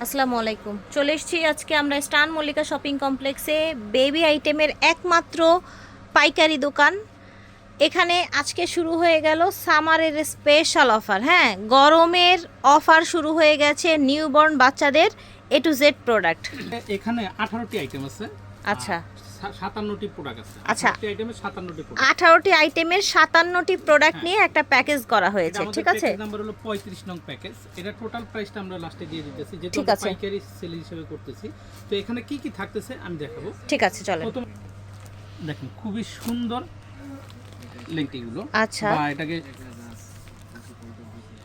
আসসালামু আলাইকুম। চলে এসেছি আজকে আমরা স্টান মল্লিকা শপিং কমপ্লেক্সে বেবি আইটেমের একমাত্র পাইকারি দোকান। এখানে আজকে শুরু হয়ে গেল সামারের স্পেশাল অফার। হ্যাঁ, গরমের অফার শুরু হয়ে গেছে নিউবর্ন বাচ্চাদের A to Z প্রোডাক্ট। এখানে 18টি আইটেম আছে। আচ্ছা, 57টি প্রোডাক্ট আছে। আচ্ছা, 18টি আইটেমের 57টি প্রোডাক্ট। 18টি আইটেমের 57টি প্রোডাক্ট নিয়ে একটা প্যাকেজ করা হয়েছে, ঠিক আছে? প্যাকেজ নাম্বার হলো 35 নং প্যাকেজ। এটা টোটাল প্রাইসটা আমরা লাস্টে দিয়ে দিতেছি, যেটা ঠিক আছে। পাইকারি সেল হিসেবে করতেছি। তো এখানে কি কি থাকতেছে আমি দেখাবো। ঠিক আছে, চলেন। প্রথম দেখেন খুবই সুন্দর লেংটিগুলো। আচ্ছা, বা এটাকে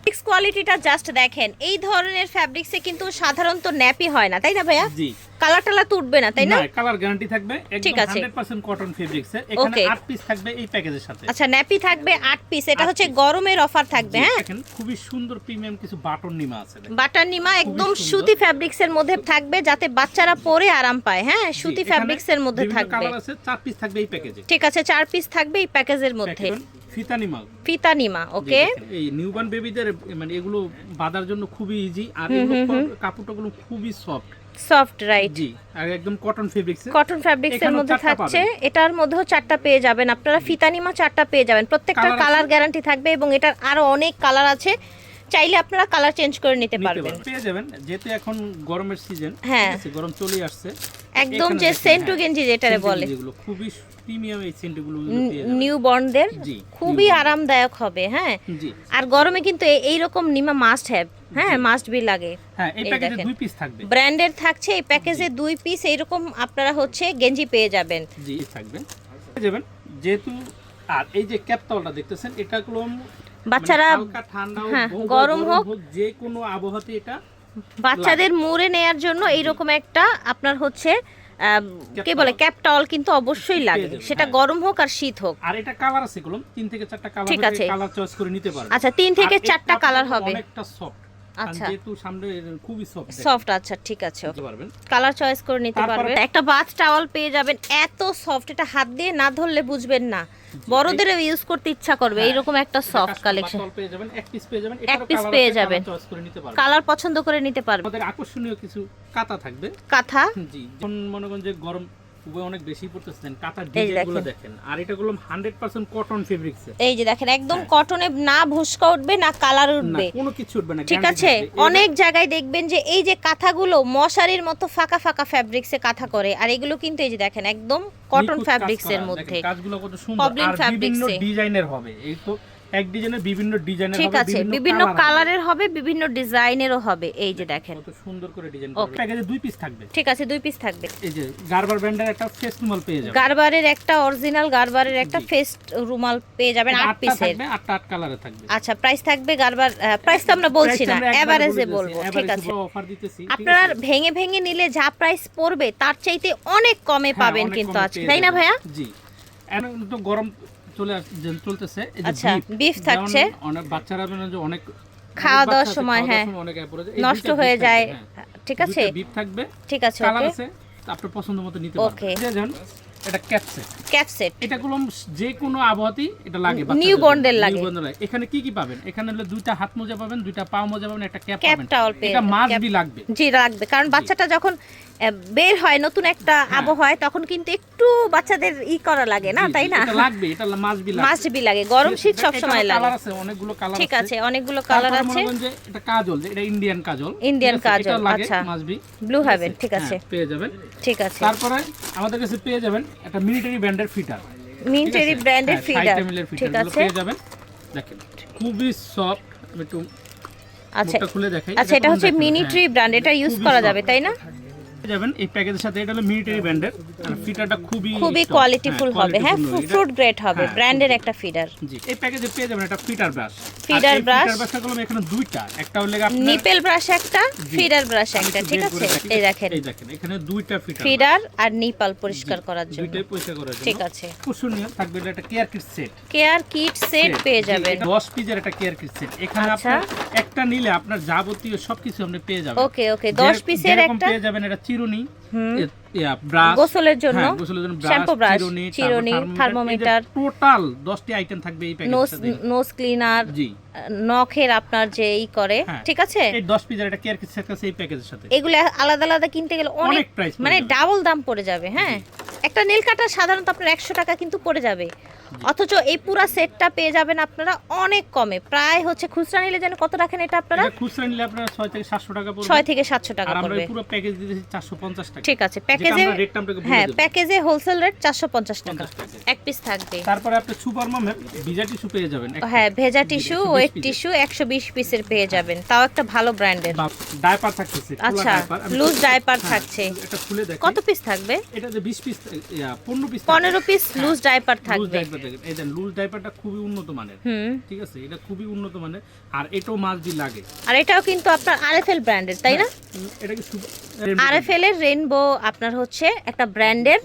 ফ্যাব্রিক্স কোয়ালিটিটা জাস্ট দেখেন। এই ধরনের ফ্যাব্রিক্সে কিন্তু সাধারণত ন্যাপি হয় না, তাই না ভাইয়া? জি, কালার টালার তো উঠবে না, তাই না? না, কালার গ্যারান্টি থাকবে। ঠিক একদম আছে। 100% কটন ফেব্রিক্সের। এখানে Okay. 8 পিস থাকবে এই প্যাকেজের সাথে। আচ্ছা, ন্যাপি থাকবে 8 পিস। এটা 8 হচ্ছে piece। গরমের অফার থাকবে। জি, হ্যাঁ, দেখেন খুবই সুন্দর প্রিমিয়াম কিছু বাটন নিমা আছে। দেখেন। বাটার নিমা একদম সুন্দর। সুতি ফ্যাব্রিক্সের মধ্যে থাকবে, যাতে বাচ্চারা পরে আরাম পায়। হ্যাঁ, জি, সুতি এখানে ফ্যাব্রিক্সের মধ্যে বিভিন্ন থাকবে। কালার আছে, 4 পিস থাকবে এই প্যাকেজে। ঠিক আছে, 4 পিস থাকবে এই প্যাকেজের মধ্যে। ফিতা নিমা। ফিতা নিমা, ওকে। এই নিউবর্ন বেবিদের মানে এগুলো বাঁধার জন্য খুবই ইজি, আর এগুলো কাপড়টাগুলো খুবই সফট। Soft, right. জি, আর একদম কটন ফেব্রিক্স। কটন ফ্যাব্রিক্সের মধ্যে থাকছে। এটার মধ্যেও 4টা পেয়ে যাবেন আপনারা। ফিতা নিমা 4টা পেয়ে যাবেন। প্রত্যেকটা Colour কালার আছে। গ্যারান্টি থাকবে এবং এটার আরো অনেক কালার আছে। চাইলে আপনারা কালার চেঞ্জ করে নিতে পারবেন। পেয়ে যাবেন, যেহেতু এখন গরমের সিজন। হ্যাঁ। ঠিক আছে, গরম চলে আসছে। একদম এখানে যে দেখেন, সেন্টু হ্যাঁ, গেঞ্জি যেটারে সেন্টু বলে, গেঞ্জিগুলো খুবই প্রিমিয়াম। এই সেন্টগুলো পেয়ে যাবেন। নিউ বর্নদের জি, খুবই newborn। আরামদায়ক হবে। হ্যাঁ, জি, আর গরমে কিন্তু এইরকম নিমা মাস্ট হ্যাভ। হ্যাঁ, মাস্ট বি লাগে। হ্যাঁ, এই এই প্যাকেজে দেখেন। 2 পিস থাকবে। ব্র্যান্ডের থাকছে এই প্যাকেজে 2 পিস। এইরকম আপনারা হচ্ছে গেঞ্জি পেয়ে যাবেন। জি, থাকবে পেয়ে যাবেন। যেহেতু আর এই যে ক্যাপটালটা দেখতেছেন, এটা হলো বাচ্চারা হালকা ঠান্ডা হোক, হ্যাঁ, হোক, গরম হোক, যে কোনো আবহাওয়াতে এটা বাচ্চাদের মুড়ে নেয়ার জন্য এইরকম একটা আপনার হচ্ছে কি বলে ক্যাপটাল কিন্তু অবশ্যই লাগে, পেয়ে যাবেন, সেটা হ্যাঁ। গরম হোক আর শীত হোক। আর এটা কালার আছে কলম 3 থেকে 4টা কালার ঠিক আছে। কালার চয়েস করে নিতে পারবেন। আচ্ছা, 3 থেকে 4টা কালার হবে। অনেকটা সফট। আচ্ছা, যেহেতু সামনে খুবই সফট সফট। আচ্ছা, ঠিক আছে, নিতে পারবেন। কালার চয়েস করে নিতে তারপরে- পারবেন। একটা বাথ টাওয়াল পেয়ে যাবেন, এত সফট, এটা হাত দিয়ে না ধরলে বুঝবেন না, বড়দেরও ইউজ করতে ইচ্ছা করবে। হ্যাঁ, এইরকম একটা সফট কালেকশন। বাটল পেয়ে যাবেন, এক পিস পেয়ে যাবেন। এক piece পেয়ে যাবেন। চয়েস করে নিতে পারবেন। কালার পছন্দ করে নিতে পারবে। আমাদের আকর্ষণীয় কিছু কাঁথা থাকবে। কাঁথা, জি, যখন মনে করেন যে গরম খুবই অনেক বেশি পড়তেছেন, কাঁথার এই যে ডিজাইনগুলো দেখেন। দেখেন। আর এটা গুলো 100% কটন ফেব্রিক্স। এই যে দেখেন, একদম হ্যাঁ। কটনে না ভুসকা উঠবে না কালার না, উঠবে। কোনো কিছু উঠবে না, ঠিক guarantee আছে, থাকবে। এর- অনেক জায়গায় দেখবেন যে এই যে কাঁথাগুলো মশারির মতো ফাঁকা ফাঁকা ফ্যাব্রিক্সে কাঁথা করে, আর এগুলো কিন্তু এই যে দেখেন একদম কটন নিখুঁত কাজ ফ্যাব্রিক্সের করা। মধ্যে। দেখেন কাজগুলো কত সুন্দর, Poplin আর বিভিন্ন fabrics-এ। ডিজাইনের হবে। এই তো এক ডিজাইনের বিভিন্ন ডিজাইনের ঠিক হবে, আছে, বিভিন্ন colour হবে। কালারের হবে, বিভিন্ন ডিজাইনেরও হবে। এই যে দেখেন, কত সুন্দর করে ডিজাইন Okay. করবে। প্যাকেজে 2 পিস থাকবে। ঠিক আছে, 2 পিস থাকবে। এই যে গারবার ব্র্যান্ডের একটা ফেস রুমাল পেয়ে যাবেন। গারবারের একটা অরিজিনাল গারবারের একটা জি। ফেস্ট রুমাল পেয়ে যাবেন 8 8টা পিসের। থাকবে, 8টা 8 কালারে থাকবে। আচ্ছা, প্রাইস থাকবে গারবার, প্রাইস তো আমরা বলছি না, এভারেজে বলবো। ঠিক আছে, অফার দিতেছি। আপনারা ভেঙে ভেঙে নিলে যা প্রাইস পড়বে তার চাইতে অনেক কমে পাবেন কিন্তু আজকে, তাই না ভাইয়া? জি, এখন তো গরম চলতেছে। এই যে আচ্ছা, beef, beef যেমন থাকছে। অনেক বাচ্চারা মানে যে অনেক খাওয়া দাওয়ার বাচ্চা আছে, সময়, খাওয়া হ্যাঁ, দাওয়ার সময় অনেক পড়ে যায়। এই নষ্ট 2টা হয়ে beef যায়। থাকবে, হ্যাঁ। ঠিক আছে, 2টা beef থাকবে, ঠিক আছে, কালার ওকে। আছে, আপনার পছন্দ মতো নিতে Okay. পারবেন। যেমন এটা ক্যাপসেট। ক্যাপ সেট, এটা গুলো যে কোনো আবহাওয়াতেই এটা লাগে, Newborn-দের লাগে। Newborn-দের লাগে। এখানে কি কি পাবেন? এখানে হলো 2টা হাত মোজা পাবেন, 2টা পা মোজা পাবেন, একটা ক্যাপ ক্যাপ পাবেন। টাওয়াল পেয়ে এটা মাস্ট ক্যাপ- বি লাগবে। জি, রাখবে, কারণ বাচ্চাটা যখন বের হয় নতুন একটা আবহাওয়ায়, তখন কিন্তু একটু বাচ্চাদের করা লাগে না, জি, তাই জি, না? এটা লাগবে, এটা মাস্ট বি লাগবে। মাস্ট বি লাগে, গরম শীত সব সময় লাগে। কালার আছে, অনেকগুলো কালার আছে। ঠিক আছে, অনেকগুলো কালার তারপরে আছে। মনে করেন যে এটা কাজল, যে এটা ইন্ডিয়ান কাজল। ইন্ডিয়ান ঠিক আছে, কাজল, এটা লাগে, আচ্ছা। Must be. ব্লু হেভেন, ঠিক আছে, পেয়ে যাবেন। ঠিক আছে। তারপরে আমাদের কাছে পেয়ে যাবেন একটা মিলিটারি ব্র্যান্ডের ফিটার। মিলিটারি ব্র্যান্ডের ফিডার, ঠিক আছে। পেয়ে যাবেন। দেখেন খুবই সফট। আমি একটু আচ্ছা, মুখটা খুলে দেখাই। আচ্ছা, এটা হচ্ছে মিলিটারি ব্র্যান্ড, এটা ইউজ করা যাবে, তাই না? পেয়ে যাবেন এই প্যাকেজের সাথে। এটা হলো মিলিটারি ব্র্যান্ডের, আর ফিটারটা খুবই খুবই strong, কোয়ালিটিফুল হবে। হ্যাঁ, qualityful এটা- ফ্রুট গ্রেড হবে, হ্যাঁ, ব্র্যান্ডের একটা ফিডার। জি, এই প্যাকেজে পেয়ে যাবেন একটা feeder brush. Feeder brush। Feeder ব্রাশটা গুলো এখানে 2টা, একটা হলো আপনার নিপেল ব্রাশ একটা, ফিডার ব্রাশ আমি একটা, একটু ঠিক বের আছে। করে দেখাই। এই দেখেন, এই দেখেন এখানে 2টা ফিটার, ফিডার আর নিপাল পরিষ্কার করার জন্য। দুইটাই পয়সা করার জন্য। ঠিক আছে, আকর্ষণীয় থাকবে এটা একটা care kit set. Care kit set পেয়ে যাবেন। 10 পিসের একটা কেয়ার কিট সেট। এখানে আচ্ছা। আপনি একটা নিলে আপনার যাবতীয় সবকিছু আপনি পেয়ে যাবেন। ওকে, ওকে, 10 পিসের যেরকম একটা, পেয়ে যাবেন এটা চিরুনি, হুম। ব্রাশ গোসলের জন্য গোসলের জন্য শ্যাম্পু ব্রাশ, চিরুনি, তারপর থার্মোমিটার, টোটাল 10টি আইটেম থাকবে এই প্যাকেজটাতে। নোজ ক্লিনার, জি নখের আপনার যে করে, হ্যাঁ। ঠিক আছে। এই 10 পিসের একটা কেয়ার কিট সেট আছে এই প্যাকেজের সাথে। এগুলো আলাদা আলাদা কিনতে গেলে অনেক অনেক প্রাইস মানে ডাবল দাম পড়ে যাবে। হ্যাঁ, একটা নীল কাটার সাধারণত আপনার 100 টাকা কিন্তু পড়ে যাবে, অথচ এই পুরো সেটটা পেয়ে যাবেন আপনারা অনেক কমে। প্রায় হচ্ছে খুচরা নিলে যেন কত রাখেন এটা আপনারা? এটা খুচরা নিলে আপনারা 6 থেকে 700 টাকা পড়বে। 6 থেকে 700 টাকা আর আমরা পড়বে। এই পুরো প্যাকেজ দিতেছি 450 টাকা। ঠিক আছে, প্যাকেজে আমরা রেটটা আপনাকে বলে হ্যাঁ, দেব। প্যাকেজে হোলসেল রেট 450 টাকা 50 টাকা। এক পিস থাকবে। তারপরে আপনি সুপার মামের ভিজা টিস্যু পেয়ে যাবেন। হ্যাঁ, ভেজা টিস্যু, 120 ওয়েট piece-এর। টিস্যু 120 পিসের পেয়ে যাবেন, তাও একটা ভালো ব্র্যান্ডের। ডায়াপার থাকতেছে, খোলা আচ্ছা, ডায়াপার। আমি লুজ খুলে- ডায়াপার হ্যাঁ, থাকছে। এটা খুলে দেখেন। কত পিস থাকবে? এটাতে 20 piece 15 piece 15 piece loose diaper loose থাকবে। ডায়াপার দেখেন। এই দেন লুজ ডায়াপারটা খুবই উন্নত মানের। হুম। ঠিক আছে, এটা খুবই উন্নত মানের আর এটাও মাছ দিয়ে লাগে। আর এটাও কিন্তু আপনার আরএফএল ব্র্যান্ডের, তাই না? এটা কি আরএফএল এর রেইনবো আপনার হচ্ছে একটা ব্র্যান্ডের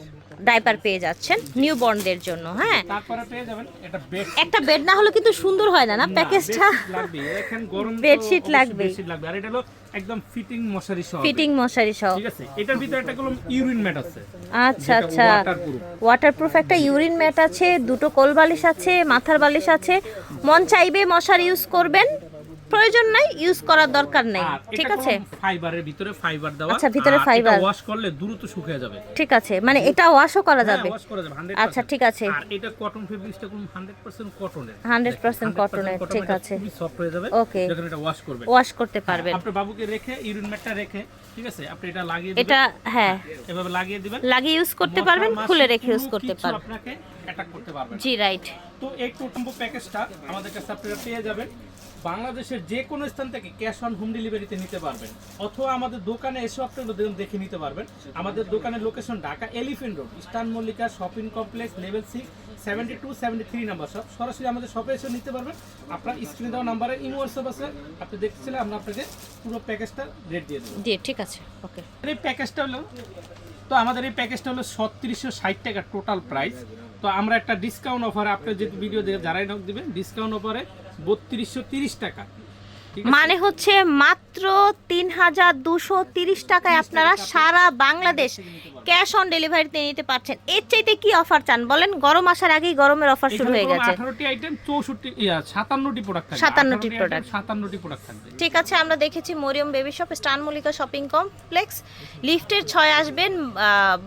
ডাইপার পেয়ে যাচ্ছেন নিউ বর্নদের জন্য। হ্যাঁ, তারপরে পেয়ে যাবেন এটা বেড। একটা বেড না হলে কিন্তু সুন্দর হয় না না প্যাকেজটা। লাগবে এখন গরম তো বেডশিট অবশ্যই লাগবে। বেডশিট লাগবে। আর এটা হলো একদম ফিটিং মশারি সহ। ফিটিং মশারি সহ। ঠিক আছে, এটার ভিতরে একটা কলম ইউরিন ম্যাট আছে। আচ্ছা যেটা আচ্ছা, waterproof। ওয়াটারপ্রুফ একটা ইউরিন ম্যাট আছে, দুটো কোল বালিশ আছে, মাথার বালিশ আছে। মন চাইবে মশারি ইউজ করবেন, প্রয়োজন নাই ইউজ করার দরকার নেই। আর ঠিক এটা আছে, কলম ফাইবারের ভিতরে ফাইবার দেওয়া। আচ্ছা, ভিতরে আর ফাইবার। এটা ওয়াশ করলে দ্রুত শুকিয়ে যাবে। ঠিক আছে, মানে এটা ওয়াশও করা যাবে। ওয়াশ করা যাবে 100%। আচ্ছা, ঠিক আছে। আর এটা কটন ফেব্রিক্সটা কোন 100% কটনের। 100% কটনের, ঠিক আছে। খুবই সফট হয়ে যাবে ওকে, যখন এটা ওয়াশ করবেন। ওয়াশ করতে পারবেন। আপনার বাবুকে রেখে ইউরিন ম্যাটটা রেখে, ঠিক আছে, আপনি এটা লাগিয়ে দিবেন। এটা হ্যাঁ, এভাবে লাগিয়ে দিবেন। লাগিয়ে ইউজ করতে মশা, পারবেন, মাছি খুলে রেখে কোনো ইউজ করতে কিছু পারবেন। আপনাকে অ্যাটাক করতে পারবেন না। জি রাইট। তো এই টোটাম্বো প্যাকেজটা আমাদের কাছে আপনারা পেয়ে যাবেন। বাংলাদেশের যে কোনো স্থান থেকে ক্যাশ অন হোম ডেলিভারিতে নিতে পারবেন, অথবা আমাদের দোকানে এসে আপনারা দেখে নিতে পারবেন। আমাদের দোকানের location Dhaka elephant road, eastern Mallika shopping complex, level 6, 72-73 number shop. সরাসরি আমাদের শপে এসে নিতে পারবেন। আপনার স্ক্রিনে দেওয়া নাম্বারে ইমো হোয়াটসঅ্যাপ আছে, আপনি দেখছিলেন, আমরা আপনাকে পুরো প্যাকেজটা রেট দিয়ে দেবো। জি ঠিক আছে, ওকে। এই প্যাকেজটা হলো, তো আমাদের এই প্যাকেজটা হলো 3660 টাকা টোটাল প্রাইস। তো আমরা একটা ডিসকাউন্ট অফারে, আপনি যে ভিডিও দেখে যারাই নক দিবেন, ডিসকাউন্ট অফারে 3230 টাকা। ঠিক আছে? মানে হচ্ছে মাত্র 3230 টাকায় আপনারা সারা বাংলাদেশ ক্যাশ অন ডেলিভারিতে নিতে পারছেন। এর চাইতে কি অফার চান বলেন? গরম আসার আগেই গরমের অফার শুরু হয়ে গেছে। 18টি আইটেম, 57টি প্রোডাক্ট থাকবে। 57টি প্রোডাক্ট, 57টি প্রোডাক্ট থাকবে। ঠিক আছে। আমরা দেখেছি মরিয়ম বেবি শপ, স্টান মল্লিকা শপিং কমপ্লেক্স, লিফটের 6 আসবেন,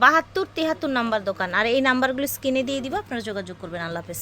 72-73 নাম্বার দোকান। আর এই নাম্বারগুলো স্ক্রিনে দিয়ে দিব, আপনারা যোগাযোগ করবেন। আল্লাহ হাফেজ।